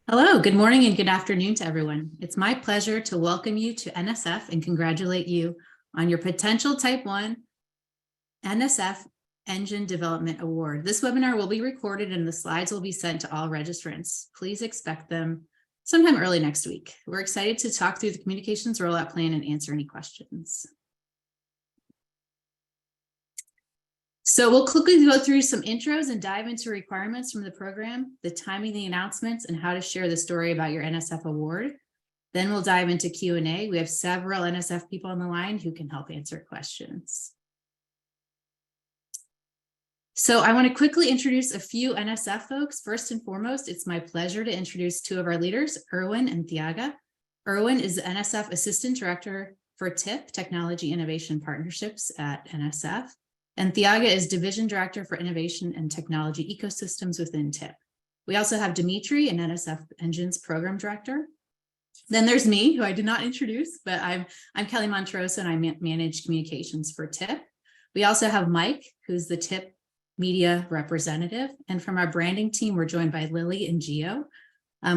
Hello, good morning and good afternoon to everyone. It's my pleasure to welcome you to NSF and congratulate you on your potential Type 1 NSF Engine Development Award. This webinar will be recorded and the slides will be sent to all registrants. Please expect them sometime early next week. We're excited to talk through the communications rollout plan and answer any questions. So we'll quickly go through some intros and dive into requirements from the program, the timing, the announcements, and how to share the story about your NSF award. Then we'll dive into Q&A. We have several NSF people on the line who can help answer questions. So I want to quickly introduce a few NSF folks. First and foremost, it's my pleasure to introduce two of our leaders, Erwin and Thiaga. Erwin is the NSF Assistant Director for TIP, Technology Innovation Partnerships at NSF. And Thiaga is Division Director for Innovation and Technology Ecosystems within TIP. We also have Dimitri, an NSF Engines Program Director. Then there's me, who I did not introduce, but I'm Kelly Montrosa and I manage communications for TIP. We also have Mike, who's the TIP Media Representative. And from our branding team, we're joined by Lily and Gio.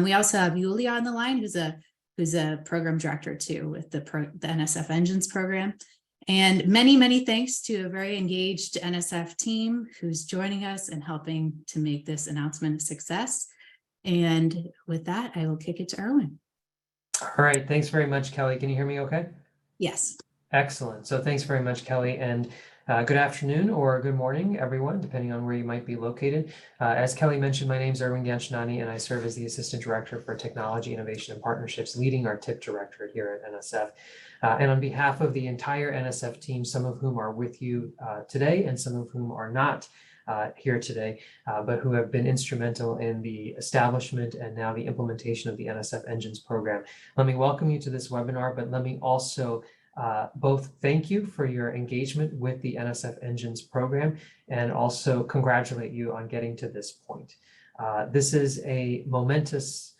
We also have Yulia on the line, who's a program director too with the NSF Engines program. And many, many thanks to a very engaged NSF team who's joining us and helping to make this announcement a success. And with that, I will kick it to Erwin. All right, thanks very much, Kelly. Can you hear me okay? Yes. Excellent. So thanks very much, Kelly. And good afternoon or good morning, everyone, depending on where you might be located. As Kelly mentioned, my name is Erwin Ganchinani, and I serve as the Assistant Director for Technology, Innovation, and Partnerships, leading our TIP Directorate here at NSF. And on behalf of the entire NSF team, some of whom are with you today and some of whom are not here today, but who have been instrumental in the establishment and now the implementation of the NSF Engines program. Let me welcome you to this webinar, but let me also both thank you for your engagement with the NSF Engines program and also congratulate you on getting to this point. This is a momentous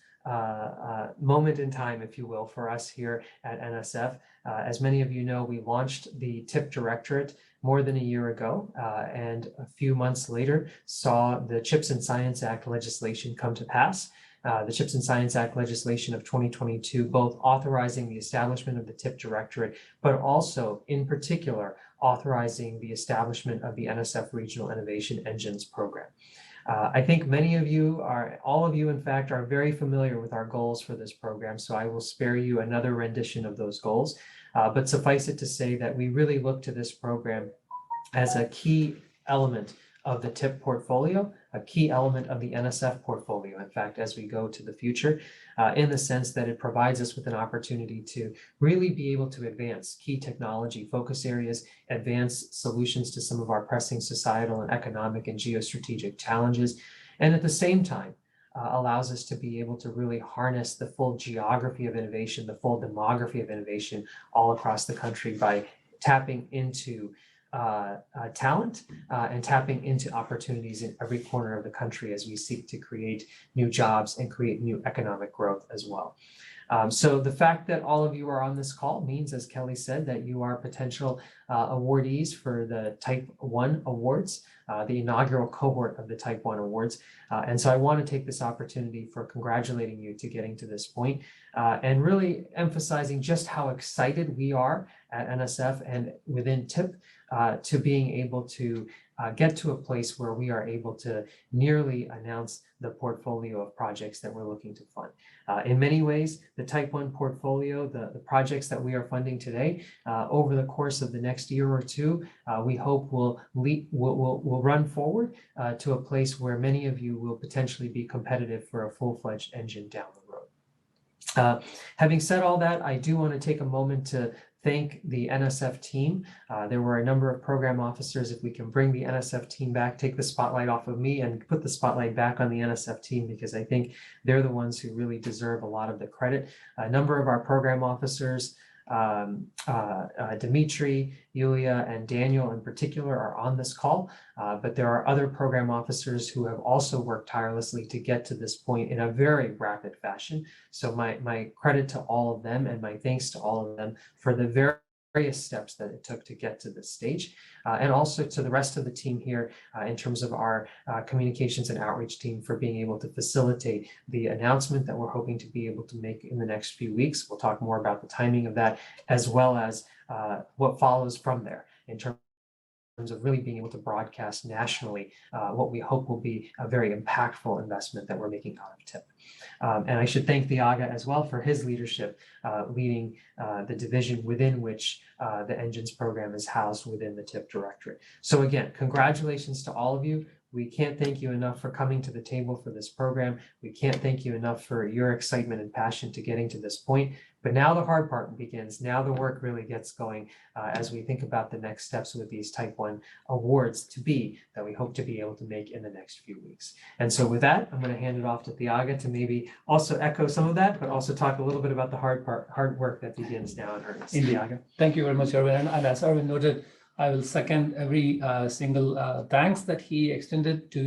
moment in time, if you will, for us here at NSF. As many of you know, we launched the TIP Directorate more than a year ago, and a few months later saw the CHIPS and Science Act legislation come to pass. The CHIPS and Science Act legislation of 2022, both authorizing the establishment of the TIP Directorate, but also in particular authorizing the establishment of the NSF Regional Innovation Engines program. I think many of you all of you in fact, are very familiar with our goals for this program, so I will spare you another rendition of those goals. But suffice it to say that we really look to this program as a key element of the TIP portfolio, a key element of the NSF portfolio, in fact, as we go to the future, in the sense that it provides us with an opportunity to really be able to advance key technology focus areas, advance solutions to some of our pressing societal and economic and geostrategic challenges, and at the same time, allows us to be able to really harness the full geography of innovation, the full demography of innovation all across the country by tapping into talent and tapping into opportunities in every corner of the country as we seek to create new jobs and create new economic growth as well. So the fact that all of you are on this call means, as Kelly said, that you are potential awardees for the Type 1 Awards, the inaugural cohort of the Type 1 Awards. And so I want to take this opportunity for congratulating you to getting to this point and really emphasizing just how excited we are at NSF and within TIP to being able to get to a place where we are able to nearly announce the portfolio of projects that we're looking to fund. In many ways, the Type 1 portfolio, the projects that we are funding today, over the course of the next year or two, we hope will run forward to a place where many of you will potentially be competitive for a full-fledged engine down the road. Having said all that, I do want to take a moment to thank the NSF team. There were a number of program officers. If we can bring the NSF team back, take the spotlight off of me and put the spotlight back on the NSF team, because I think they're the ones who really deserve a lot of the credit. A number of our program officers, Dimitri, Yulia, and Daniel in particular are on this call, but there are other program officers who have also worked tirelessly to get to this point in a very rapid fashion. So my credit to all of them and my thanks to all of them for the very various steps that it took to get to this stage, and also to the rest of the team here in terms of our communications and outreach team for being able to facilitate the announcement that we're hoping to be able to make in the next few weeks. We'll talk more about the timing of that, as well as what follows from there in terms of really being able to broadcast nationally what we hope will be a very impactful investment that we're making out of TIP. And I should thank Thiaga as well for his leadership leading the division within which the engines program is housed within the TIP directorate. So again, congratulations to all of you. We can't thank you enough for coming to the table for this program. We can't thank you enough for your excitement and passion to getting to this point. But now the hard part begins. Now the work really gets going as we think about the next steps with these Type 1 awards that we hope to be able to make in the next few weeks. And so with that, I'm going to hand it off to Thiaga to maybe also echo some of that, but also talk a little bit about the hard work that begins now in earnest. Thiaga. Thank you very much, Erwin. And as Erwin noted, I will second every single thanks that he extended to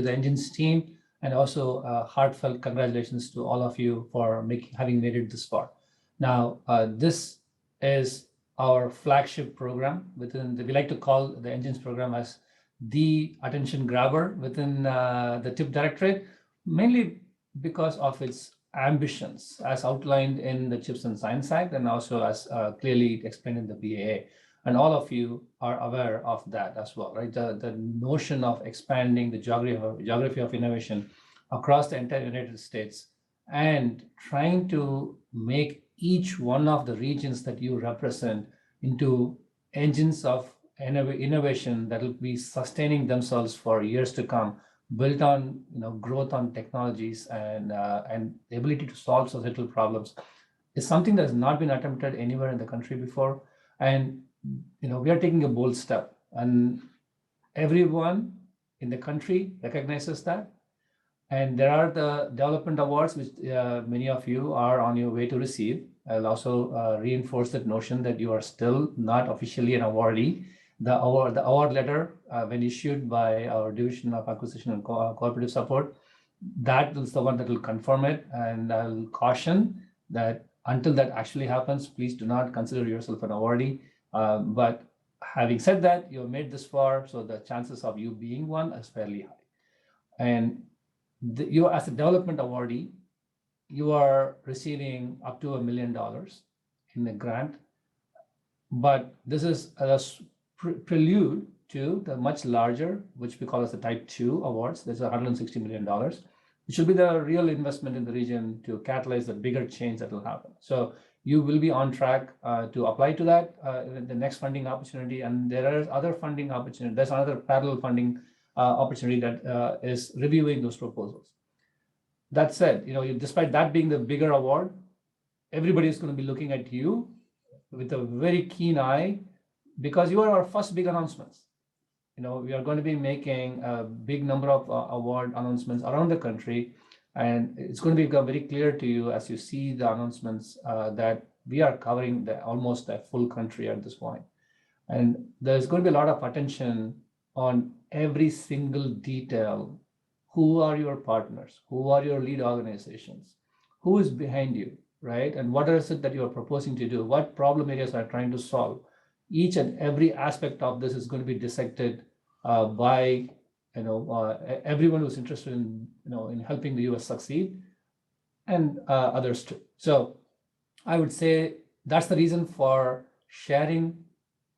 the engines team, and also heartfelt congratulations to all of you for having made it this far. Now, this is our flagship program within we like to call the engines program as the attention grabber within the TIP directorate, mainly because of its ambitions as outlined in the Chips and Science Act, and also as clearly explained in the BAA. And all of you are aware of that as well, right? The notion of expanding the geography of innovation across the entire United States and trying to make each one of the regions that you represent into engines of innovation that will be sustaining themselves for years to come, built on growth on technologies and the ability to solve societal problems, is something that has not been attempted anywhere in the country before. And we are taking a bold step, and everyone in the country recognizes that. And there are the development awards, which many of you are on your way to receive. I'll also reinforce that notion that you are still not officially an awardee. The award letter, when issued by our Division of Acquisition and Cooperative Support, that is the one that will confirm it. And I'll caution that until that actually happens, please do not consider yourself an awardee. But having said that, you have made this far, so the chances of you being one is fairly high. And you, as a development awardee, you are receiving up to $1 million in a grant. But this is a prelude to the much larger, which we call as the Type 2 awards. There's $160 million, which will be the real investment in the region to catalyze the bigger change that will happen. So you will be on track to apply to that the next funding opportunity. And there are other funding opportunities. There's another parallel funding opportunity that is reviewing those proposals. That said, despite that being the bigger award, everybody is going to be looking at you with a very keen eye, because you are our first big announcements. We are going to be making a big number of award announcements around the country, and it's going to become very clear to you as you see the announcements that we are covering almost a full country at this point. And there's going to be a lot of attention on every single detail. Who are your partners? Who are your lead organizations? Who is behind you, right? And what is it that you are proposing to do? What problem areas are trying to solve? Each and every aspect of this is going to be dissected by everyone who's interested in helping the US succeed, and others too. So I would say that's the reason for sharing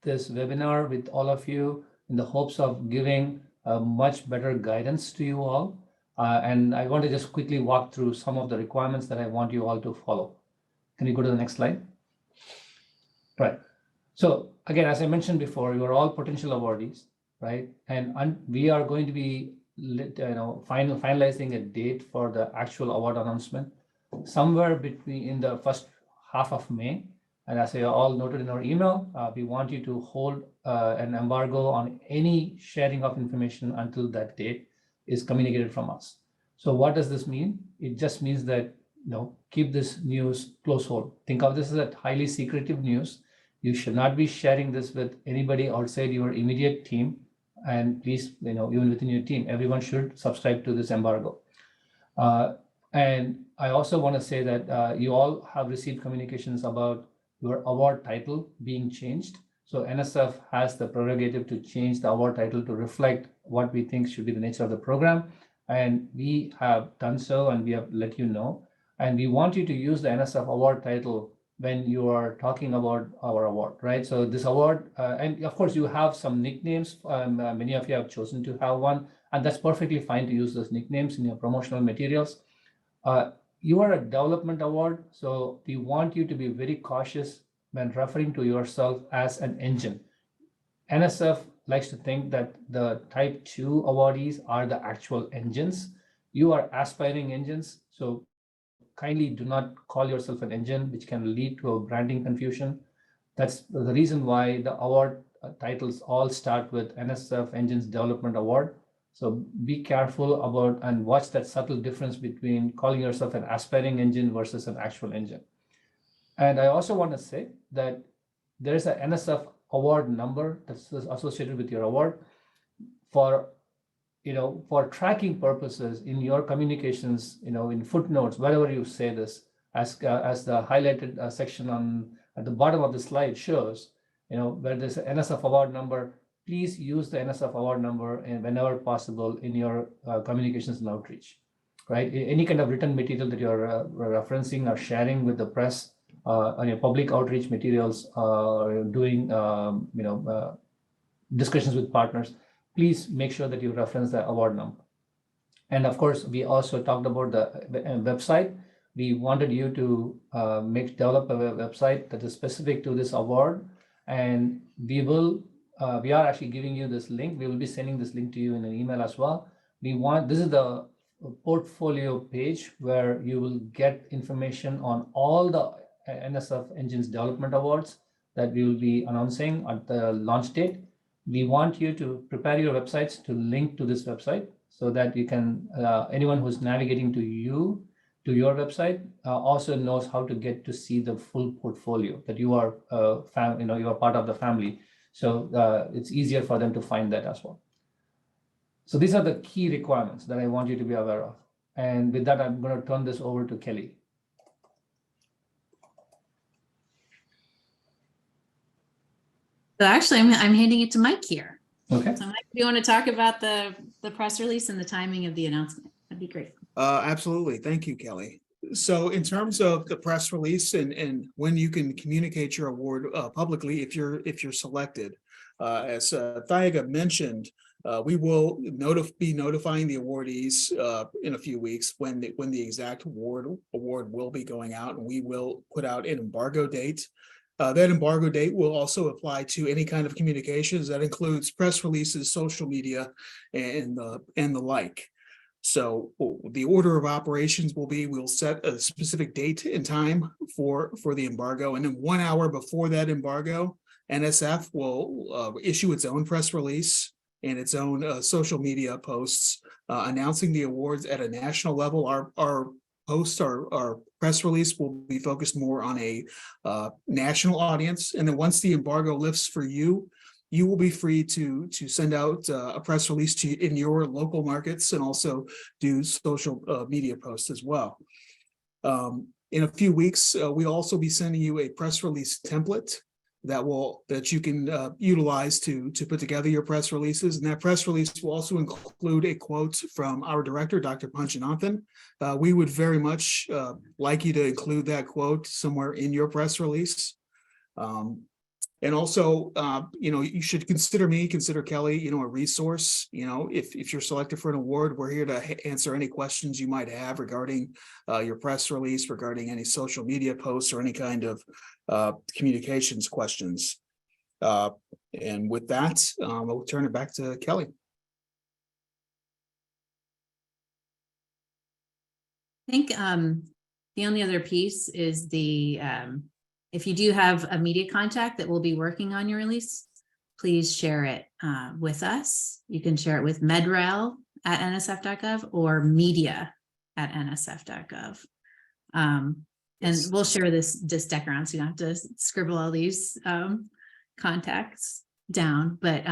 this webinar with all of you, in the hopes of giving much better guidance to you all. And I want to just quickly walk through some of the requirements that I want you all to follow. Can you go to the next slide? Right. So again, as I mentioned before, you are all potential awardees, right? And we are going to be finalizing a date for the actual award announcement somewhere in the first half of May. And as I all noted in our email, we want you to hold an embargo on any sharing of information until that date is communicated from us. So what does this mean? It just means that keep this news close hold. Think of this as a highly secretive news. You should not be sharing this with anybody outside your immediate team. And please, even within your team, everyone should subscribe to this embargo. And I also want to say that you all have received communications about your award title being changed. So NSF has the prerogative to change the award title to reflect what we think should be the nature of the program. And we have done so, and we have let you know. And we want you to use the NSF award title when you are talking about our award, right? So this award, and of course you have some nicknames. Many of you have chosen to have one, and that's perfectly fine to use those nicknames in your promotional materials. You are a development award, so we want you to be very cautious when referring to yourself as an engine. NSF likes to think that the type 2 awardees are the actual engines. You are aspiring engines, so kindly do not call yourself an engine, which can lead to a branding confusion. That's the reason why the award titles all start with NSF Engines Development Award. So be careful about and watch that subtle difference between calling yourself an aspiring engine versus an actual engine. And I also want to say that there is an NSF award number that's associated with your award for for tracking purposes in your communications, in footnotes, wherever you say this, as the highlighted section at the bottom of the slide shows, where there's an NSF award number, please use the NSF award number and whenever possible in your communications and outreach, right? Any kind of written material that you're referencing or sharing with the press on your public outreach materials, doing, discussions with partners, please make sure that you reference the award number. And of course, we also talked about the website. We wanted you to develop a website that is specific to this award. And we are actually giving you this link. We will be sending this link to you in an email as well. This is the portfolio page where you will get information on all the NSF Engines Development Awards that we will be announcing at the launch date. We want you to prepare your websites to link to this website so that you can, anyone who's navigating to your website also knows how to get to see the full portfolio that you are, you are part of the family. So it's easier for them to find that as well. So these are the key requirements that I want you to be aware of. And with that, I'm going to turn this over to Kelly. So actually, I'm handing it to Mike here. Okay. So Mike, do you want to talk about the press release and the timing of the announcement? That'd be great. Absolutely. Thank you, Kelly. So in terms of the press release and when you can communicate your award publicly, if you're selected, as Thayaga mentioned, we will be notifying the awardees in a few weeks when the exact award will be going out, and we will put out an embargo date. That embargo date will also apply to any kind of communications that includes press releases, social media, and the like. So the order of operations will be, we'll set a specific date and time for the embargo, and then 1 hour before that embargo, NSF will issue its own press release and its own social media posts announcing the awards at a national level. Our posts, our press release will be focused more on a national audience. And then once the embargo lifts for you, you will be free to send out a press release in your local markets and also do social media posts as well. In a few weeks, we'll also be sending you a press release template that you can utilize to put together your press releases. And that press release will also include a quote from our director, Dr. Panchanathan. We would very much like you to include that quote somewhere in your press release. And also, you should consider Kelly, a resource. If you're selected for an award, we're here to answer any questions you might have regarding your press release, regarding any social media posts or any kind of communications questions. And with that, we'll turn it back to Kelly. I think the only other piece is if you do have a media contact that will be working on your release, please share it with us. You can share it with medrail@nsf.gov or media@nsf.gov. And we'll share this deck around, so you don't have to scribble all these contacts down. But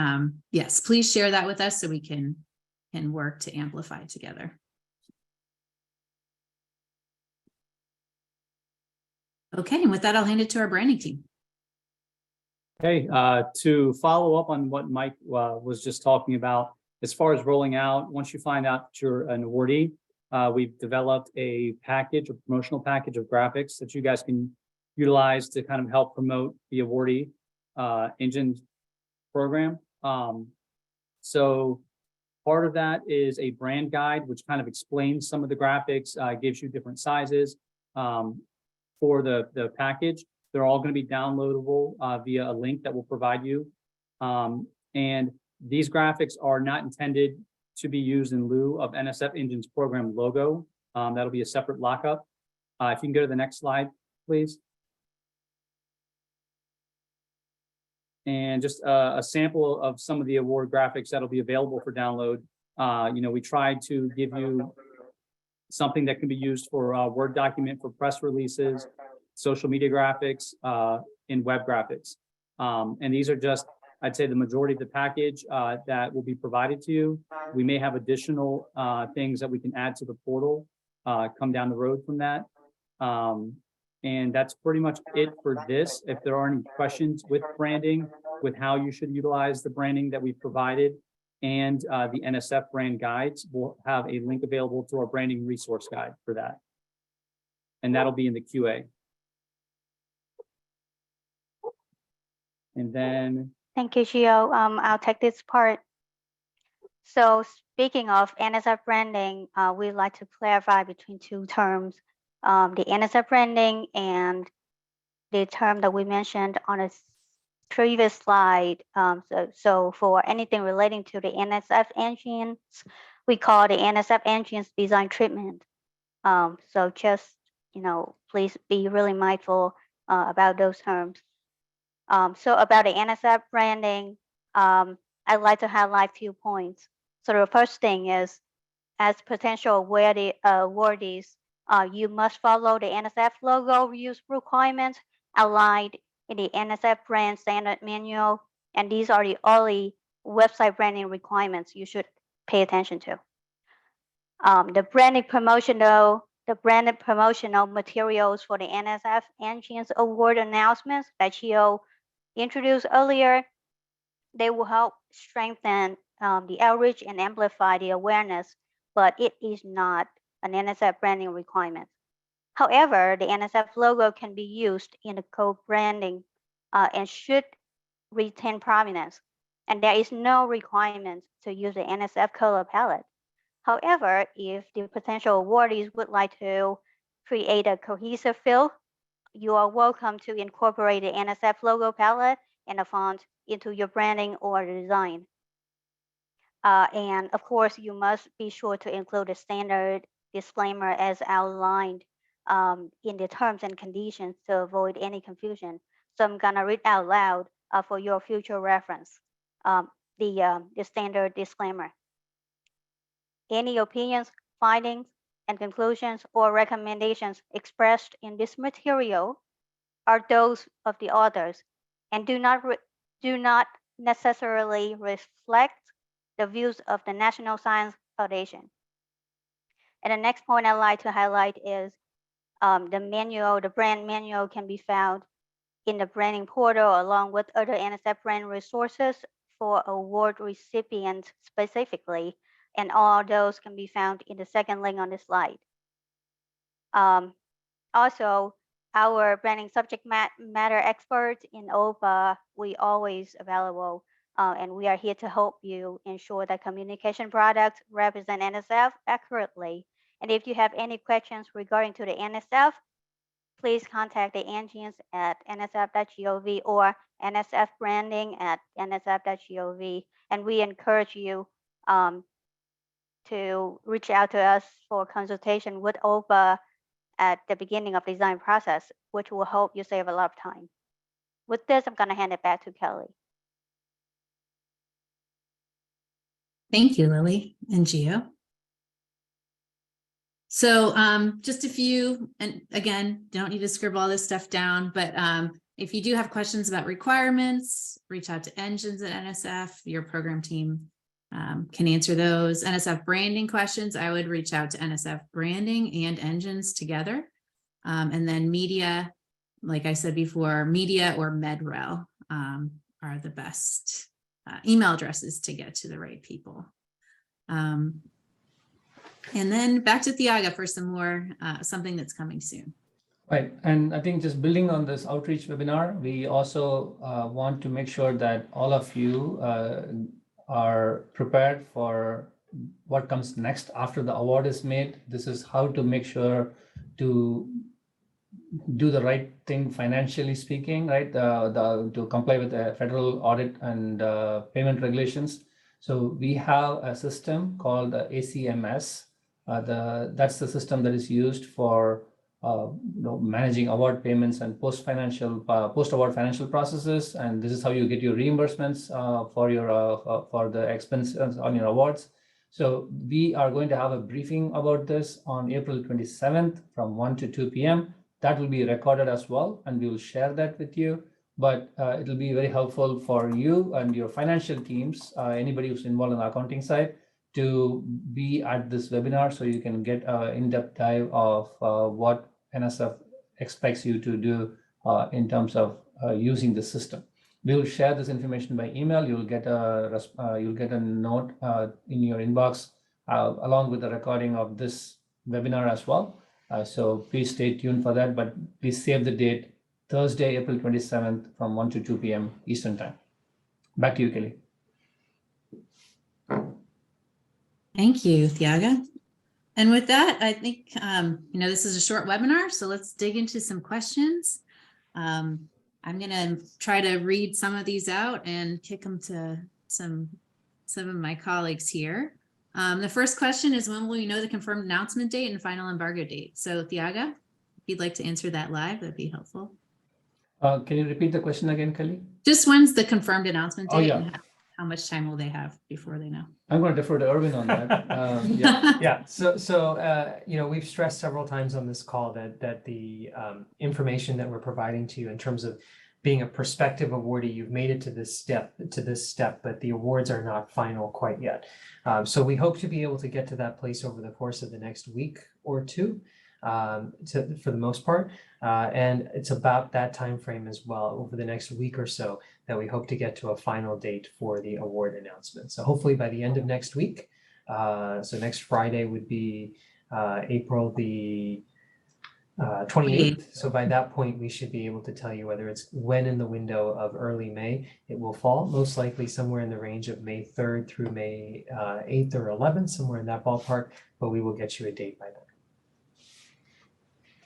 yes, please share that with us so we can work to amplify together. Okay, and with that, I'll hand it to our branding team. Okay, to follow up on what Mike was just talking about, as far as rolling out, once you find out that you're an awardee, we've developed a package, a promotional package of graphics that you guys can utilize to kind of help promote the awardee engine program. So part of that is a brand guide, which kind of explains some of the graphics, gives you different sizes for the package. They're all going to be downloadable via a link that we'll provide you. And these graphics are not intended to be used in lieu of NSF Engines program logo. That'll be a separate lockup. If you can go to the next slide, please. And just a sample of some of the award graphics that'll be available for download. We tried to give you something that can be used for a Word document for press releases, social media graphics, and web graphics. And these are just, I'd say, the majority of the package that will be provided to you. We may have additional things that we can add to the portal come down the road from that. And that's pretty much it for this. If there are any questions with branding, with how you should utilize the branding that we provided and the NSF brand guides, we'll have a link available to our branding resource guide for that. And that'll be in the QA. And then, Thank you, Gio. I'll take this part. So speaking of NSF branding, we'd like to clarify between two terms, the NSF branding and the term that we mentioned on a previous slide. So for anything relating to the NSF engines, we call the NSF engines design treatment. So just, please be really mindful about those terms. So about the NSF branding, I'd like to highlight a few points. So the first thing is, as potential awardees, you must follow the NSF logo use requirements outlined in the NSF brand standard manual, and these are the only website branding requirements you should pay attention to. The branded promotional materials for the NSF Engines Award announcements that Gio introduced earlier, they will help strengthen the outreach and amplify the awareness, but it is not an NSF branding requirement. However, the NSF logo can be used in the co-branding and should retain prominence, and there is no requirement to use the NSF color palette. However, if the potential awardees would like to create a cohesive feel, you are welcome to incorporate the NSF logo palette and a font into your branding or design. And of course, you must be sure to include a standard disclaimer as outlined in the terms and conditions to avoid any confusion. So I'm gonna read out loud for your future reference, the standard disclaimer. Any opinions, findings, and conclusions or recommendations expressed in this material are those of the authors and do not necessarily reflect the views of the National Science Foundation. And the next point I'd like to highlight is the brand manual can be found in the branding portal along with other NSF brand resources for award recipients specifically, and all those can be found in the second link on the slide. Also, our branding subject matter experts in OPA, we always available, and we are here to help you ensure that communication products represent NSF accurately. And if you have any questions regarding to the NSF, please contact the engines at nsf.gov or NSF branding at nsf.gov. And we encourage you to reach out to us for consultation with OPA at the beginning of design process, which will help you save a lot of time. With this, I'm going to hand it back to Kelly. Thank you, Lily and Gio. So just a few, and again, don't need to scribble all this stuff down, but if you do have questions about requirements, reach out to Engines at NSF. Your program team can answer those. NSF branding questions, I would reach out to NSF branding and Engines together. And then media like I said before, media or MedRel are the best email addresses to get to the right people. And then back to Thiaga for some more, something that's coming soon. Right, and I think just building on this outreach webinar, we also want to make sure that all of you are prepared for what comes next after the award is made. This is how to make sure to do the right thing financially speaking, right? To comply with the federal audit and payment regulations. So we have a system called ACMS. That's the system that is used for managing award payments and post-award financial processes, and this is how you get your reimbursements for the expenses on your awards. So we are going to have a briefing about this on April 27th from 1 to 2 p.m. That will be recorded as well, and we will share that with you. But it will be very helpful for you and your financial teams, anybody who's involved in the accounting side, to be at this webinar so you can get an in-depth dive of what NSF expects you to do in terms of using the system. We will share this information by email. You'll get a note in your inbox along with the recording of this webinar as well. So please stay tuned for that, but please save the date, Thursday, April 27th from 1 to 2 p.m. Eastern time. Back to you, Kelly. Thank you, Thiaga. And with that, I think, this is a short webinar, so let's dig into some questions. I'm going to try to read some of these out and kick them to some of my colleagues here. The first question is, when will you know the confirmed announcement date and final embargo date? So Thiaga, if you'd like to answer that live, that'd be helpful. Can you repeat the question again, Kelly? Just when's the confirmed announcement date? Oh, yeah. And how much time will they have before they know? I'm going to defer to Erwin on that. Yeah. So we've stressed several times on this call that the information that we're providing to you in terms of being a prospective awardee, you've made it to this step, but the awards are not final quite yet. So we hope to be able to get to that place over the course of the next week or two, for the most part. And it's about that time frame as well, over the next week or so, that we hope to get to a final date for the award announcement. So hopefully by the end of next week, so next Friday would be April the 28th. So by that point, we should be able to tell you whether it's when in the window of early May it will fall, most likely somewhere in the range of May 3rd through May 8th or 11th, somewhere in that ballpark, but we will get you a date by then.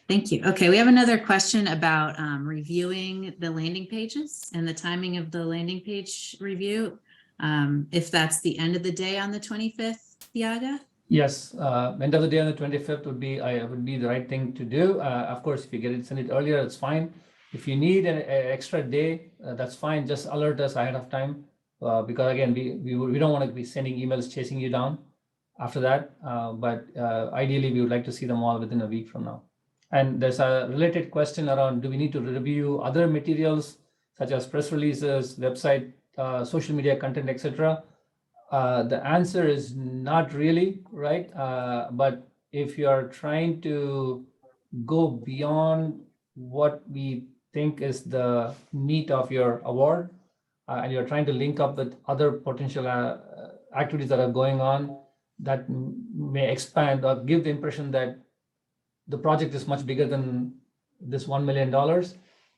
Thank you. Okay, we have another question about reviewing the landing pages and the timing of the landing page review. If that's the end of the day on the 25th, Thiaga? Yes, end of the day on the 25th would be the right thing to do. Of course, if you send it earlier, it's fine. If you need an extra day, that's fine. Just alert us ahead of time, because again, we don't want to be sending emails chasing you down after that. But ideally, we would like to see them all within a week from now. And there's a related question around, do we need to review other materials such as press releases, website, social media content, etc.? The answer is not really, right? But if you're trying to go beyond what we think is the meat of your award, and you're trying to link up with other potential activities that are going on that may expand or give the impression that the project is much bigger than this $1 million,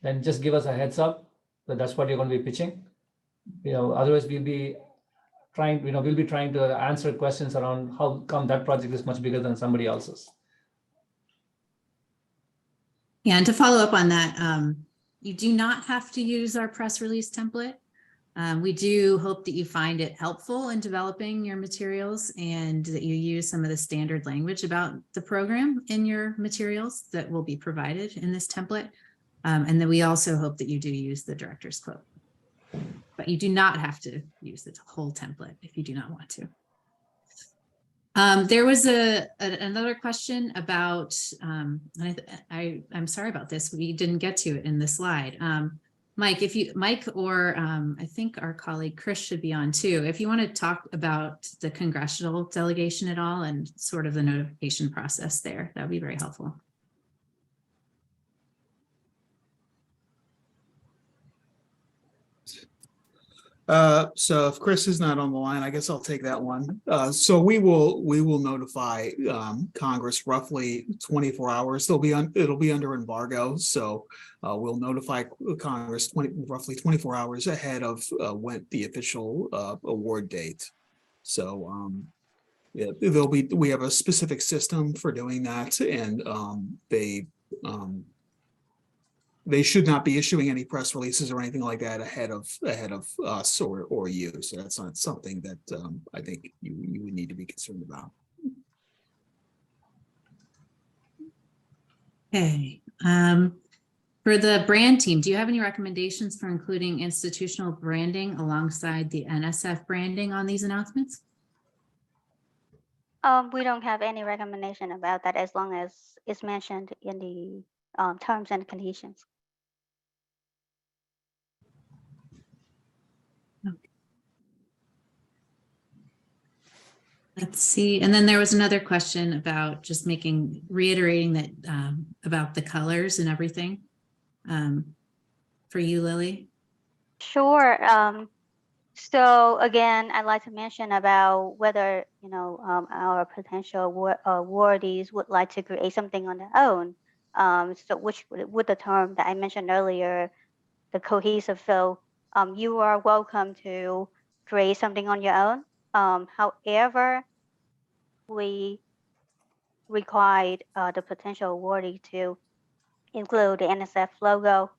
then just give us a heads up that that's what you're going to be pitching. Otherwise we'll be trying to answer questions around how come that project is much bigger than somebody else's. Yeah, and to follow up on that, you do not have to use our press release template. We do hope that you find it helpful in developing your materials and that you use some of the standard language about the program in your materials that will be provided in this template. And then we also hope that you do use the director's quote. But you do not have to use the whole template if you do not want to. There was another question about, I'm sorry about this, we didn't get to it in the slide. Mike or I think our colleague Chris should be on too. If you want to talk about the congressional delegation at all and sort of the notification process there, that would be very helpful. So if Chris is not on the line, I guess I'll take that one. So we will notify Congress roughly 24 hours. It'll be under embargo, so we'll notify Congress roughly 24 hours ahead of when the official award date. So yeah, we have a specific system for doing that, and they should not be issuing any press releases or anything like that ahead of us or you. So that's not something that I think you would need to be concerned about. Okay. For the brand team, do you have any recommendations for including institutional branding alongside the NSF branding on these announcements? We don't have any recommendation about that as long as it's mentioned in the terms and conditions. Let's see. And then there was another question about just reiterating that about the colors and everything. For you, Lily. Sure. So again, I'd like to mention about whether, our potential awardees would like to create something on their own. So which with the term that I mentioned earlier, the cohesive feel, you are welcome to create something on your own. However, we required the potential awardee to include the NSF logo,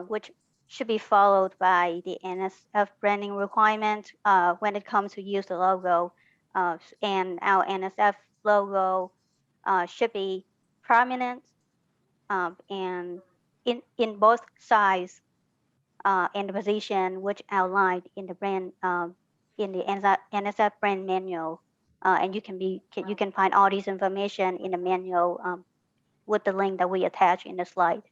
which should be followed by the NSF branding requirement when it comes to use the logo. And our NSF logo should be prominent and in both size and the position which outlined in the brand in the NSF brand manual. And you can find all these information in the manual with the link that we attach in the slide.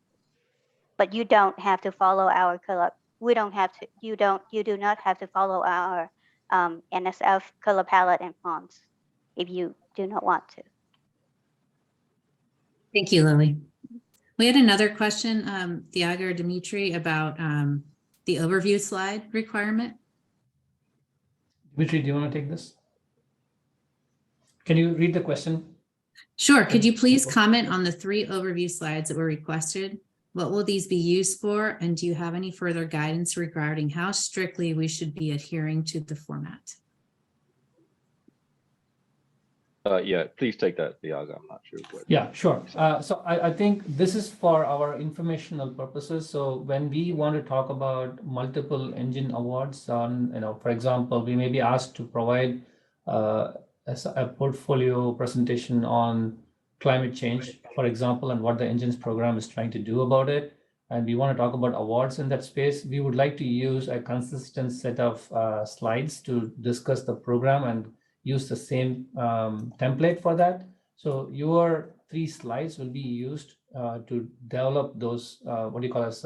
But you don't have to follow our color. We don't have to. You do not have to follow our NSF color palette and fonts if you do not want to. Thank you, Lily. We had another question, Thiago or Dimitri, about the overview slide requirement. Dimitri, do you want to take this? Can you read the question? Sure. Could you please comment on the 3 overview slides that were requested? What will these be used for? And do you have any further guidance regarding how strictly we should be adhering to the format? Yeah, please take that, Thiago. I'm not sure what. Yeah, sure. So I think this is for our informational purposes. So when we want to talk about multiple engine awards on, for example, we may be asked to provide a portfolio presentation on climate change, for example, and what the engines program is trying to do about it. And we want to talk about awards in that space. We would like to use a consistent set of slides to discuss the program and use the same template for that. So your 3 slides will be used to develop those, what do you call as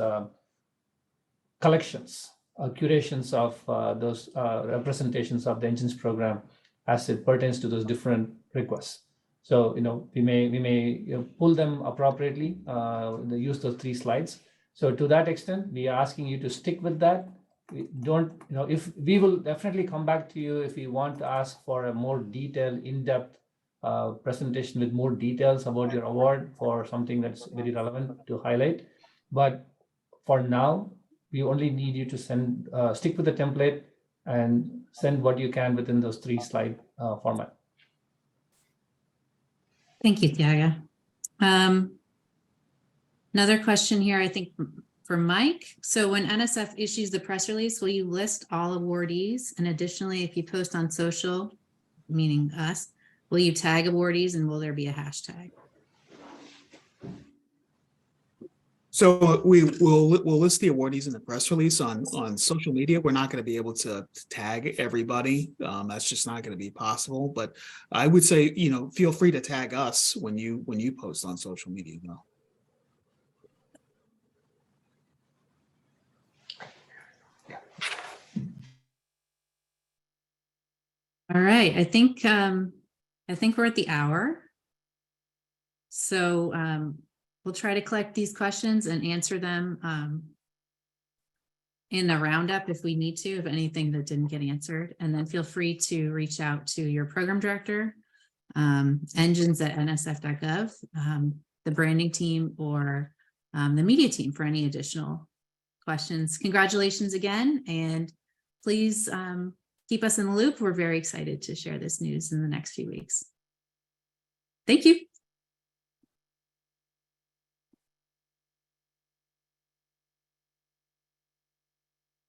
collections, curations of those representations of the engines program as it pertains to those different requests. So, we may pull them appropriately, use those 3 slides. So to that extent, we are asking you to stick with that. We don't, if we will definitely come back to you if we want to ask for a more detailed, in-depth presentation with more details about your award for something that's very relevant to highlight. But for now, we only need you to stick with the template and send what you can within those 3 slide format. Thank you, Thiago. Another question here, I think for Mike. So when NSF issues the press release, will you list all awardees? And additionally, if you post on social, meaning us, will you tag awardees and will there be a hashtag? So we'll list the awardees in the press release on social media. We're not going to be able to tag everybody. That's just not going to be possible. But I would say, feel free to tag us when you post on social media. No. All right, I think we're at the hour. So we'll try to collect these questions and answer them in the roundup if we need to, if anything that didn't get answered. And then feel free to reach out to your program director, engines@nsf.gov, the branding team, or the media team for any additional questions. Congratulations again, and please keep us in the loop. We're very excited to share this news in the next few weeks. Thank you.